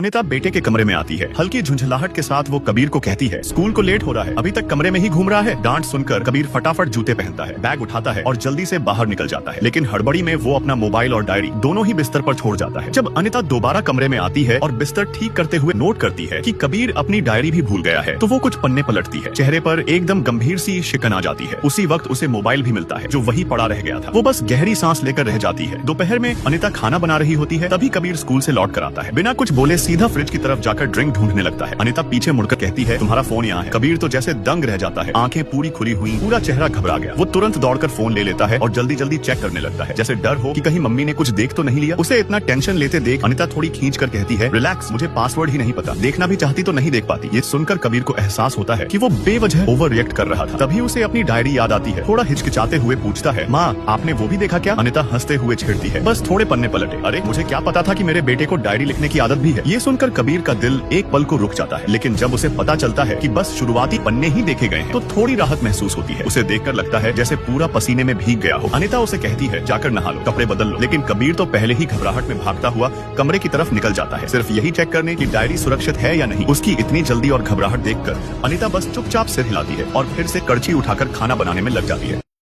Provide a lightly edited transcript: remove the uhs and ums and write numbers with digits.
अनिता बेटे के कमरे में आती है। हल्की झुंझलाहट के साथ वो कबीर को कहती है, स्कूल को लेट हो रहा है, अभी तक कमरे में ही घूम रहा है। डांट सुनकर कबीर फटाफट जूते पहनता है, बैग उठाता है और जल्दी से बाहर निकल जाता है। लेकिन हड़बड़ी में वो अपना मोबाइल और डायरी दोनों ही बिस्तर पर छोड़ जाता है। जब अनिता दोबारा कमरे में आती है और बिस्तर ठीक करते हुए नोट करती है कि कबीर अपनी डायरी भी भूल गया है, तो वो कुछ पन्ने पलटती है। चेहरे पर एकदम गंभीर सी शिकन आ जाती है। उसी वक्त उसे मोबाइल भी मिलता है जो वही पड़ा रह गया था। वो बस गहरी सांस लेकर रह जाती है। दोपहर में अनिता खाना बना रही होती है, तभी कबीर स्कूल से लौट कर आता है। बिना कुछ बोले सीधा फ्रिज की तरफ जाकर ड्रिंक ढूंढने लगता है। अनिता पीछे मुड़कर कहती है, तुम्हारा फोन यहाँ है। कबीर तो जैसे दंग रह जाता है, आंखें पूरी खुली हुई, पूरा चेहरा घबरा गया। वो तुरंत दौड़कर फोन ले लेता है और जल्दी जल्दी चेक करने लगता है, जैसे डर हो कि कहीं मम्मी ने कुछ देख तो नहीं लिया। उसे इतना टेंशन लेते देख अनिता थोड़ी खींच कर कहती है, रिलैक्स, मुझे पासवर्ड ही नहीं पता, देखना भी चाहती तो नहीं देख पाती। ये सुनकर कबीर को एहसास होता है कि वो बेवजह ओवर रिएक्ट कर रहा था। तभी उसे अपनी डायरी याद आती है। थोड़ा हिचकिचाते हुए पूछता है, माँ आपने वो भी देखा क्या? अनिता हंसते हुए छेड़ती है, बस थोड़े पन्ने पलटे। अरे मुझे क्या पता था कि मेरे बेटे को डायरी लिखने की आदत भी है। ये सुनकर कबीर का दिल एक पल को रुक जाता है, लेकिन जब उसे पता चलता है कि बस शुरुआती पन्ने ही देखे गए हैं, तो थोड़ी राहत महसूस होती है। उसे देखकर लगता है जैसे पूरा पसीने में भीग गया हो। अनिता उसे कहती है, जाकर नहा लो, कपड़े बदल लो। लेकिन कबीर तो पहले ही घबराहट में भागता हुआ कमरे की तरफ निकल जाता है, सिर्फ यही चेक करने की डायरी सुरक्षित है या नहीं। उसकी इतनी जल्दी और घबराहट देखकर अनिता बस चुपचाप सिर हिलाती है और फिर से कड़छी उठाकर खाना बनाने में लग जाती है।